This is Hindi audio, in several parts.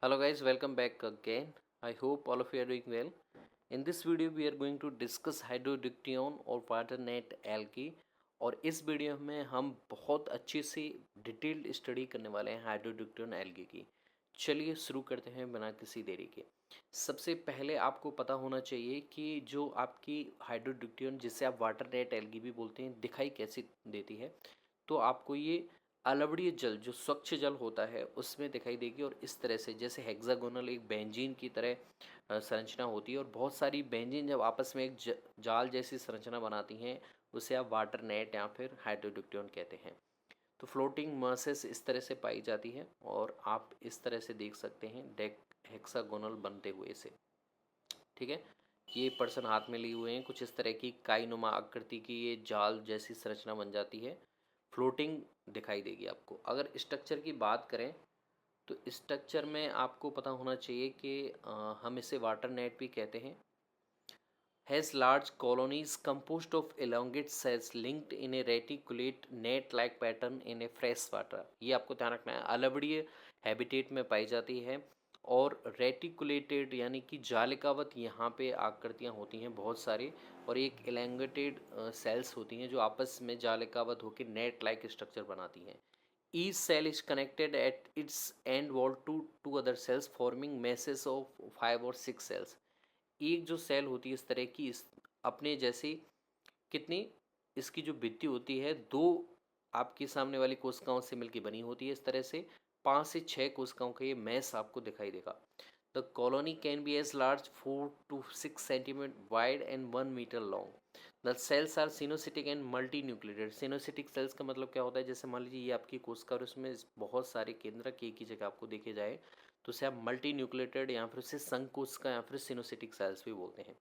Hello guys, welcome back again. I hope all of you are doing well. In this video we are going to discuss हाइड्रोडिक्टियन और वाटर नेट एल्गी। और इस वीडियो में हम बहुत अच्छे से डिटेल्ड स्टडी करने वाले हैं हाइड्रोडिक्टियन एल्गी की। चलिए शुरू करते हैं बिना किसी देरी के। सबसे पहले आपको पता होना चाहिए कि जो आपकी हाइड्रोडिक्टियन जिसे आप वाटर नेट एल्गी भी बोलते हैं दिखाई कैसे देती है। तो आपको ये अलवड़ीय जल जो स्वच्छ जल होता है उसमें दिखाई देगी, और इस तरह से जैसे हेक्सागोनल एक बेंजीन की तरह संरचना होती है, और बहुत सारी बेंजीन जब आपस में एक जाल जैसी संरचना बनाती हैं उसे आप वाटर नेट या फिर हाइड्रोडिक्टियन कहते हैं। तो फ्लोटिंग मासेस इस तरह से पाई जाती है और आप इस तरह से देख सकते हैं डेक हेक्सागोनल बनते हुए इसे। ठीक है, ये पर्सन हाथ में लिए हुए हैं, कुछ इस तरह की काईनुमा आकृति की ये जाल जैसी संरचना बन जाती है, फ्लोटिंग दिखाई देगी आपको। अगर स्ट्रक्चर की बात करें तो स्ट्रक्चर में आपको पता होना चाहिए कि हम इसे वाटर नेट भी कहते हैं। Has large colonies composed of elongate cells linked in a reticulate net like pattern in a fresh water। ये आपको ध्यान रखना है, अलवड़ीय हैबिटेट में पाई जाती है और रेटिकुलेटेड यानी कि जालिकावत यहाँ पे आकृतियाँ होती हैं बहुत सारी, और एक एलेंगेटेड सेल्स होती हैं जो आपस में जालिकावत होकर नेट लाइक स्ट्रक्चर बनाती हैं। Each cell is connected at its end wall to two other cells forming masses of 5 or 6 cells। एक जो सेल होती है इस तरह की, इस अपने जैसी कितनी इसकी जो भित्ति होती है दो आपकी सामने वाली कोशिकाओं से मिलकर बनी होती है। इस तरह से 5 से 6 कोशिकाओं का ये मैस आपको दिखाई देगा। The colony can be as large 4 to 6 centimetre wide and 1 metre long. The cells are coenocytic and multinucleated. Coenocytic cells का मतलब क्या होता है, जैसे मान लीजिए ये आपकी कोशिका और उसमें बहुत सारे केंद्रक एक ही जगह आपको देखे जाए तो उसे आप मल्टी न्यूक्लिएटेड या फिर उसे संकोशिका या फिर सिनोसिटिक सेल्स भी बोलते हैं।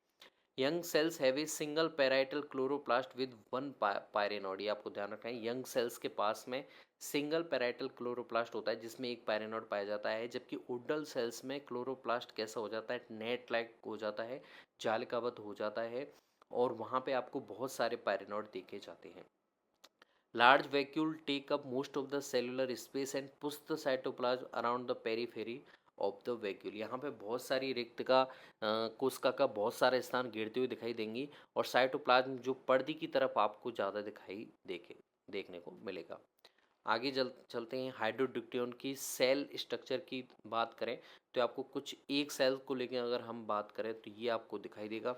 Young cells have a single parietal chloroplast with one pyrenoid. ये आपको ध्यान रखना है, यंग सेल्स के पास में सिंगल पैराइटल क्लोरोप्लास्ट होता है जिसमें एक पायरेनोड पाया जाता है, जबकि उडल सेल्स में क्लोरोप्लास्ट कैसा हो जाता है, नेट लाइक हो जाता है, जालिकावत हो जाता है, और वहाँ पे आपको बहुत सारे पायरेनोड देखे जाते हैं। Large vacuole take up most of the cellular space and push the cytoplasm around the periphery of the vacuole. यहाँ पे बहुत सारी रिक्त का कोशिका का बहुत सारा स्थान घेरते हुए दिखाई देंगी, और साइटोप्लाज्म जो पर्दी की तरफ आपको ज़्यादा दिखाई देखने को मिलेगा। आगे चलते हैं हाइड्रोडिक्टियन की सेल स्ट्रक्चर की बात करें तो आपको कुछ एक सेल को लेकर अगर हम बात करें तो ये आपको दिखाई देगा।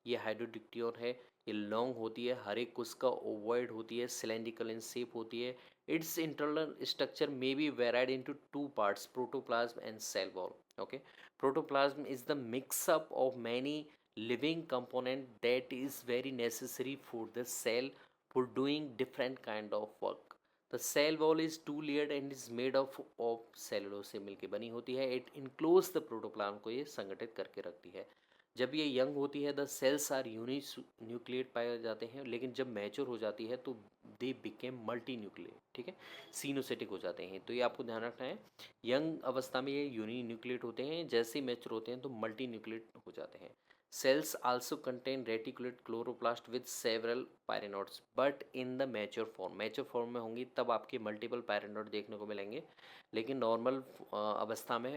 ये हाइड्रोडिक्टियन है, ये लॉन्ग होती है, हर एक कोशिका ओवॉइड होती है, सिलेंड्रिकल इन शेप होती है। It's internal structure may be varied into two parts, protoplasm and cell wall. Okay, protoplasm is the mixup of many living component that is very necessary for the cell for doing different kind of work। The cell wall is two layered and is made of cellulose से मिलकर बनी होती है। इट इनक्लोज द प्रोटोप्लाज्म को ये संगठित करके रखती है। जब ये यंग होती है the cells are uninucleate पाए जाते हैं, लेकिन जब मैच्योर हो जाती है तो दे बिकेम मल्टी न्यूक्लिएट। ठीक है, सीनोसेटिक हो जाते हैं। तो ये आपको ध्यान रखना है, यंग अवस्था में ये यूनि न्यूक्लिएट होते हैं, जैसे ही मैच्योर होते हैं तो मल्टी न्यूक्लिएट हो जाते हैं। Cells also contain reticulate chloroplast with several pyrenoids, but in the mature form। mature form में होंगी तब आपके multiple pyrenoid देखने को मिलेंगे, लेकिन नॉर्मल अवस्था में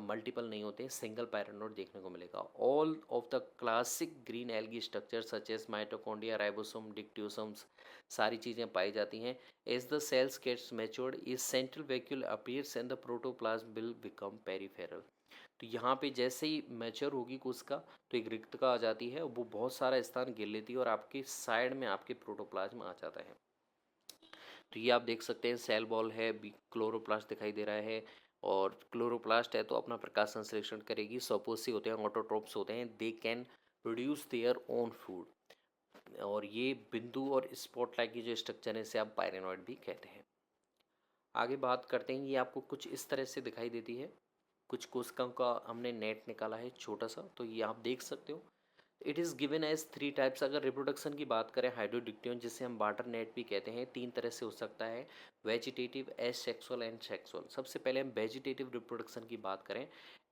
मल्टीपल नहीं होते, सिंगल pyrenoid देखने को मिलेगा। All of the classic green algae structures such as mitochondria, ribosome, dictyosomes सारी चीज़ें पाई जाती हैं। As the cells gets matured, a central vacuole appears and the protoplasm will become peripheral। तो यहाँ पे जैसे ही मैच्योर होगी कोशिका तो एक रिक्तता आ जाती है, वो बहुत सारा स्थान घेर लेती है और आपके साइड में आपके प्रोटोप्लाज्म आ जाता है। तो ये आप देख सकते हैं सेल बॉल है, क्लोरोप्लास्ट दिखाई दे रहा है, और क्लोरोप्लास्ट है तो अपना प्रकाश संश्लेषण करेगी। सपोसी होते हैं, ऑटोट्रोप्स होते हैं, they can produce their own food. और ये बिंदु और स्पॉटलाइट की जो स्ट्रक्चर है इसे आप पायरेनॉइड भी कहते हैं। आगे बात करते हैं, ये आपको कुछ इस तरह से दिखाई देती है। कुछ कोशिकाओं का हमने नेट निकाला है छोटा सा, तो ये आप देख सकते हो। It is given as 3 types. अगर रिप्रोडक्शन की बात करें हाइड्रोडिक्टियन जिसे हम वाटर नेट भी कहते हैं, 3 तरह से हो सकता है। Vegetative, asexual and sexual. सबसे पहले हम वेजिटेटिव रिप्रोडक्शन की बात करें,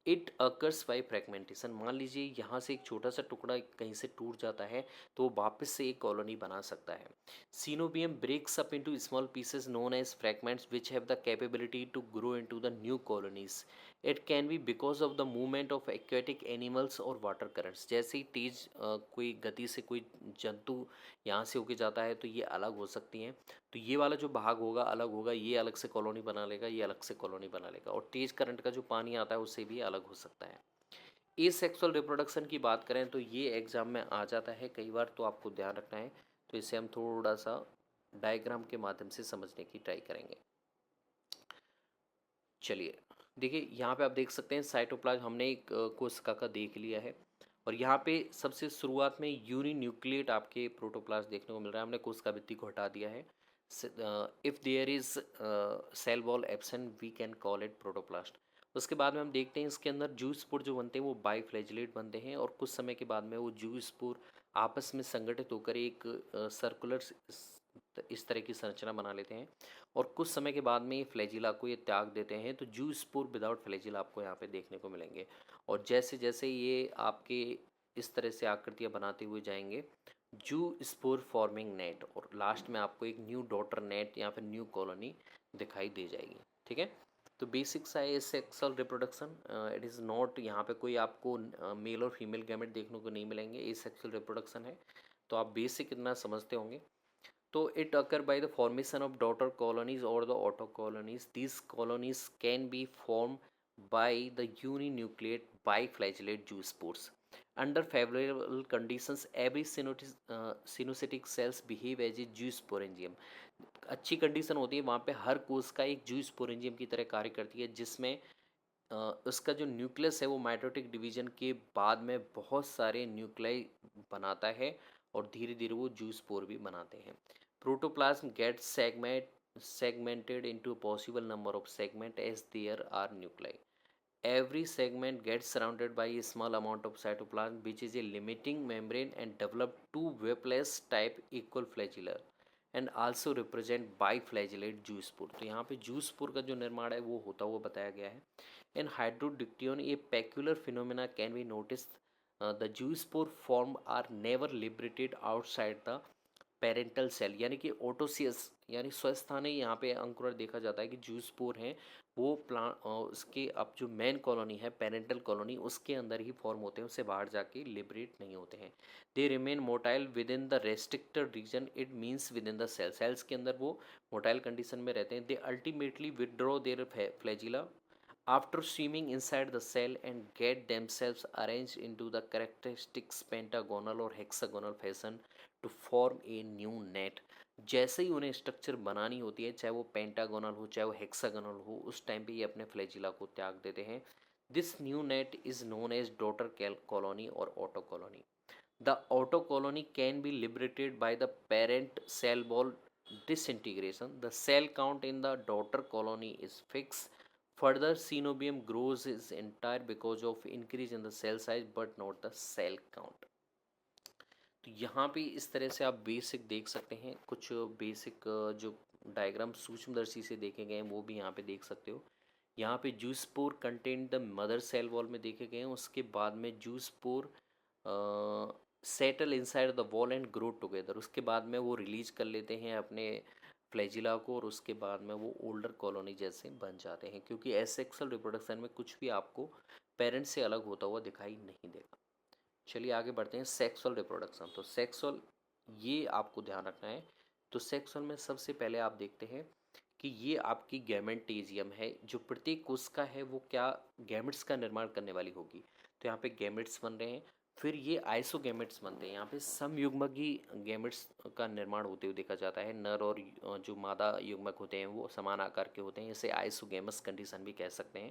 इट अकर्स बाई फ्रेगमेंटेशन। मान लीजिए यहाँ से एक छोटा सा टुकड़ा कहीं से टूट जाता है तो वो वापस से एक कॉलोनी बना सकता है। Coenobium breaks up into small pieces known as fragments which have the capability to grow into the new colonies. It can be because of the movement of aquatic animals और वाटर करंट्स। जैसे ही तेज कोई गति से कोई जंतु यहाँ से होके जाता है तो ये अलग हो सकती हैं। तो ये वाला जो भाग होगा अलग होगा, ये अलग से कॉलोनी बना लेगा, ये अलग से कॉलोनी बना लेगा, और तेज करंट का जो पानी आता है उससे भी अलग हो सकता है। एसेक्सुअल रिप्रोडक्शन की बात करें तो ये एग्जाम में आ जाता है कई बार, तो आपको ध्यान रखना है। तो इसे हम थोड़ा सा डायग्राम के माध्यम से समझने की ट्राई करेंगे। चलिए देखिए, यहाँ पे आप देख सकते हैं साइटोप्लाज्म हमने एक कोशिका का देख लिया है, और यहाँ पे सबसे शुरुआत में यूनिन्यूक्लिएट आपके प्रोटोप्लास्ट देखने को मिल रहा है। हमने कोशिका भित्ति को हटा दिया है। If there is cell wall absent we can call it protoplast. उसके बाद में हम देखते हैं इसके अंदर जूस स्पोर जो बनते हैं वो बाईफ्लैजिलेट बनते हैं, और कुछ समय के बाद में वो जूस स्पोर आपस में संगठित होकर एक सर्कुलर इस तरह की संरचना बना लेते हैं, और कुछ समय के बाद में ये फ्लैजिला को ये त्याग देते हैं। तो जू स्पोर विदाउट फ्लैजिला आपको यहाँ पे देखने को मिलेंगे, और जैसे जैसे ये आपके इस तरह से आकृतियाँ बनाते हुए जाएंगे, जू स्पोर फॉर्मिंग नेट, और लास्ट में आपको एक न्यू डॉटर नेट या फिर न्यू कॉलोनी दिखाई दे जाएगी। ठीक है, तो बेसिक सा है sexual reproduction. It is not, यहाँ पे कोई आपको मेल और फीमेल गैमेट देखने को नहीं मिलेंगे, ये सेक्सुअल रिप्रोडक्शन है। तो आप बेसिक इतना समझते होंगे। So it occur by the formation of daughter colonies or the auto colonies. These colonies can be formed by the uninucleate biflagellate zoospores. Under favorable conditions, every synocytic cells behave as a zoosporangium. अच्छी कंडीशन होती है वहाँ पे हर कोश का एक जूस्पोरेंजियम की तरह कार्य करती है, जिसमें उसका जो न्यूक्लियस है वो माइटोटिक डिवीजन के बाद में बहुत सारे न्यूक्लियाई बनाता है, और धीरे धीरे वो जूस्पोर भी बनाते हैं। Protoplasm get segmented into a possible number of segments as there are nuclei. Every segment gets surrounded by a small amount of cytoplasm which is a limiting membrane and develop two webless type equal flagella and also represent biflagellate zoospore. तो यहाँ पे जूस्पोर का जो निर्माण है वो होता हुआ बताया गया है। In Hydrodictyon a peculiar phenomena can be notice, the zoospore form are never liberated outside the parental cell, यानी कि ओटोसियस यानी स्वस्थानी यहाँ पे अंकुरण देखा जाता है कि जूस्पोर हैं वो प्लांट उसके अब जो मेन कॉलोनी है पेरेंटल कॉलोनी उसके अंदर ही फॉर्म होते हैं, उससे बाहर जाके लिबरेट नहीं होते हैं। They remain motile within the restricted region, it means within the cells के अंदर वो मोटाइल कंडीशन में रहते हैं। They ultimately withdraw their flagella after swimming inside the cell and get themselves arranged into the characteristic pentagonal or hexagonal fashion to form a new net। जैसे ही उन्हें स्ट्रक्चर बनानी होती है, चाहे वो पेंटागोनल हो चाहे वो हेक्सागोनल हो, उस टाइम पे ये अपने फ्लैजिला को त्याग देते हैं। This new net is known as daughter colony और auto colony. The auto colony can be liberated by the parent cell wall disintegration. The cell count in the daughter colony is fixed. Further, Cenobium grows is entire because of increase in the cell size but not the cell count. तो यहाँ पे इस तरह से आप बेसिक देख सकते हैं, कुछ बेसिक जो डायग्राम सूक्ष्मदर्शी से देखे गए हैं वो भी यहाँ पे देख सकते हो। यहाँ पे zoospore content the mother cell wall में देखे गए हैं, उसके बाद में zoospore settle inside the wall and grow together, उसके बाद में वो रिलीज कर लेते हैं अपने फ्लैजिला को, और उसके बाद में वो ओल्डर कॉलोनी जैसे बन जाते हैं, क्योंकि एसेक्सुअल रिप्रोडक्शन में कुछ भी आपको पेरेंट से अलग होता हुआ दिखाई नहीं देगा। चलिए आगे बढ़ते हैं सेक्सुअल रिप्रोडक्शन। तो सेक्सुअल ये आपको ध्यान रखना है। तो सेक्सुअल में सबसे पहले आप देखते हैं कि ये आपकी गैमेटेजियम है, जो प्रत्येक कोशिका है वो क्या गैमेट्स का निर्माण करने वाली होगी। तो यहाँ पे गैमेट्स बन रहे हैं, फिर ये आइसोगैमेट्स बनते हैं। यहाँ पे समयुग्मकी गैमेट्स का निर्माण होते हुए देखा जाता है। नर और जो मादा युग्मक होते हैं वो समान आकार के होते हैं, इसे आइसोगैमस कंडीशन भी कह सकते हैं।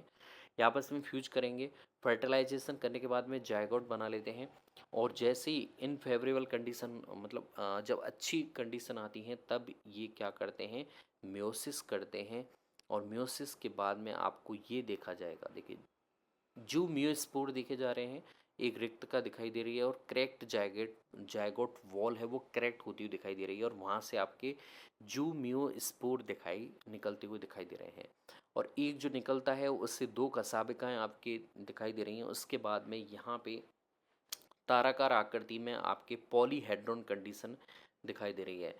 ये आपस में फ्यूज करेंगे, फर्टिलाइजेशन करने के बाद में जायगोट बना लेते हैं, और जैसे ही इनफेवरेबल कंडीशन मतलब जब अच्छी कंडीशन आती हैं तब ये क्या करते हैं, म्योसिस करते हैं। और म्योसिस के बाद में आपको ये देखा जाएगा, देखिए जो म्योस्पोर देखे जा रहे हैं एक रिक्तता दिखाई दे रही है और क्रैक्ड जायगोट वॉल है वो क्रैक्ट होती हुई दिखाई दे रही है और वहाँ से आपके जूमियो स्पोर निकलते हुए दिखाई दे रहे हैं। और एक जो निकलता है उससे 2 कसाबिकाएँ आपके दिखाई दे रही हैं। उसके बाद में यहाँ पे ताराकार आकृति में आपके पॉलीहेड्रॉन कंडीशन दिखाई दे रही है।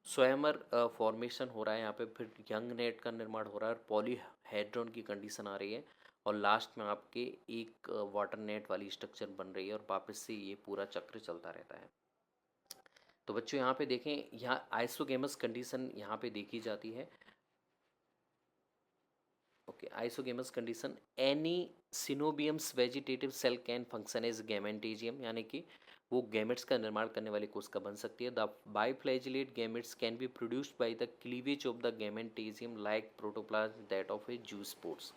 स्वयंवर फॉर्मेशन हो रहा है यहाँ पे, फिर यंग नेट का निर्माण हो रहा है और पॉलीहेड्रॉन की कंडीशन आ रही है और लास्ट में आपके एक वाटर नेट वाली स्ट्रक्चर बन रही है और वापस से ये पूरा चक्र चलता रहता है। तो बच्चों यहाँ पे देखें, यहाँ आइसोगेमस कंडीशन यहाँ पे देखी जाती है। Okay, isogamous condition, any coenobiums vegetative cell can function as gametangium, यानी कि वो गैमेट्स का निर्माण करने वाली कोशिका बन सकती है। The biflagellate gametes can be produced by the cleavage of the gametangium like protoplasm that of a zoospores.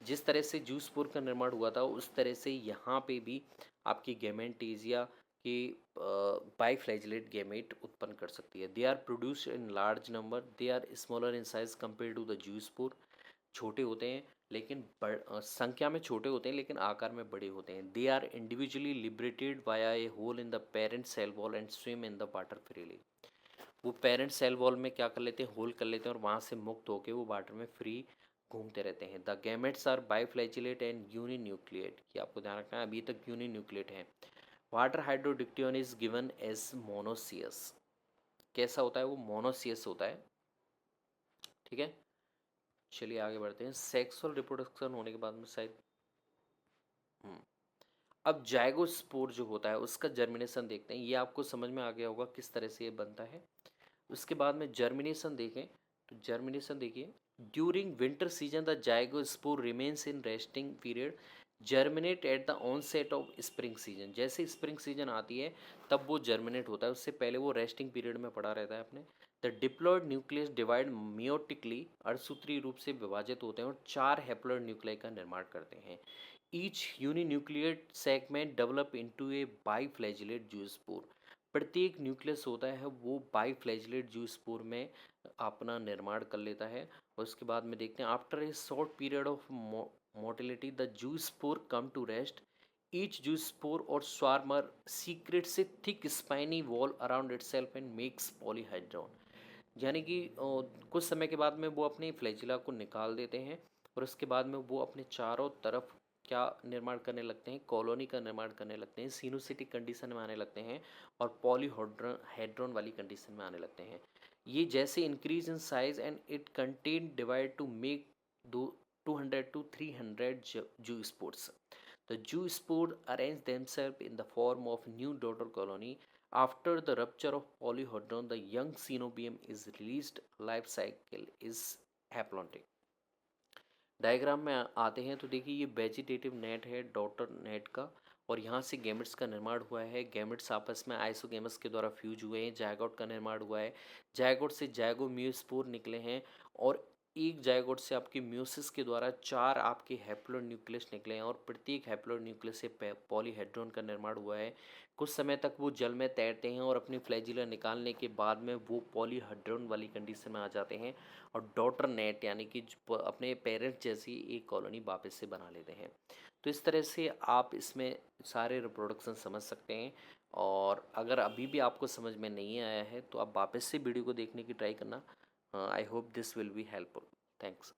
जिस तरह से जूस्पोर का निर्माण हुआ था उस तरह से यहाँ पे भी आपकी गैमेंटेजिया की बाइफ्लैजिलेट गैमेट उत्पन्न कर सकती है। They are produced in large number, they are smaller in size compare to the zoospore. छोटे होते हैं लेकिन संख्या में छोटे होते हैं लेकिन आकार में बड़े होते हैं। They are individually liberated via a hole in the parent cell wall and swim in the water freely. वो पेरेंट सेल वॉल में क्या कर लेते हैं, होल कर लेते हैं और वहाँ से मुक्त होकर वो वाटर में फ्री घूमते रहते हैं। The gametes are biflagellate and uninucleate, ये आपको ध्यान रखना है, अभी तक यूनिन्यूक्लिएट है। Water Hydrodictyon is given as monoecious. कैसा होता है वो, मोनोसियस होता है। ठीक है, चलिए आगे बढ़ते हैं। सेक्सुअल रिप्रोडक्शन होने के बाद में शायद अब जाइगोस्पोर जो होता है उसका जर्मिनेशन देखते हैं। ये आपको समझ में आ गया होगा किस तरह से ये बनता है। उसके बाद में जर्मिनेशन देखें तो जर्मिनेशन देखिए, during winter season the zygospore remains in resting period, germinate at the onset of spring season. जैसे स्प्रिंग सीजन आती है तब वो जर्मिनेट होता है, उससे पहले वो रेस्टिंग पीरियड में पड़ा रहता है अपने। The diploid nucleus divide meiotically, अर्धसूत्रीय रूप से विभाजित होते हैं और 4 हैप्लॉयड न्यूक्लियाई का निर्माण करते हैं। Each uninucleate segment develop into a biflagellate zoospore. प्रत्येक न्यूक्लियस होता है वो बाइफ्लैजिलेट जूस्पोर में अपना निर्माण कर लेता है। और उसके बाद में देखते हैं, after a short period of motility the zoospore come to rest. Each zoospore और स्वार्मर सीक्रेट से thick spiny wall around itself and makes polyhedron. यानी कि कुछ समय के बाद में वो अपने फ्लैजिला को निकाल देते हैं और उसके बाद में वो अपने चारों तरफ क्या निर्माण करने लगते हैं, कॉलोनी का निर्माण करने लगते हैं, सिनोसिटिक कंडीशन में आने लगते हैं और पॉलीहेड्रॉन वाली कंडीशन में आने लगते हैं। ये जैसे increase in size and it contain divide two make 200 to 300 zoospores. The zoospores arrange themselves in the form of new daughter colony. After the rupture of polyhedron, the young cenobium is released. Life cycle is haplontic. Diagram में आते हैं तो देखिए ये वेजिटेटिव नेट है डॉटर नेट का और यहाँ से गैमेट्स का निर्माण हुआ है। गैमेट्स आपस में आइसोगेमस के द्वारा फ्यूज हुए हैं। जायगोट का निर्माण हुआ है। जायगोट से जायगोम्यूस्पोर निकले हैं और एक जायगोट से आपके म्यूसिस के द्वारा 4 आपके हैप्लॉइड न्यूक्लियस निकले हैं और प्रत्येक हैप्लॉइड न्यूक्लियस से पॉलीहेड्रॉन का निर्माण हुआ है। कुछ समय तक वो जल में तैरते हैं और अपनी फ्लैजिला निकालने के बाद में वो पॉलीहेड्रॉन वाली कंडीशन में आ जाते हैं और डॉटर नेट यानी कि अपने पेरेंट्स जैसी एक कॉलोनी वापस से बना लेते हैं। तो इस तरह से आप इसमें सारे रिप्रोडक्शन समझ सकते हैं। और अगर अभी भी आपको समझ में नहीं आया है तो आप वापस से वीडियो को देखने की ट्राई करना। I hope this will be helpful. Thanks.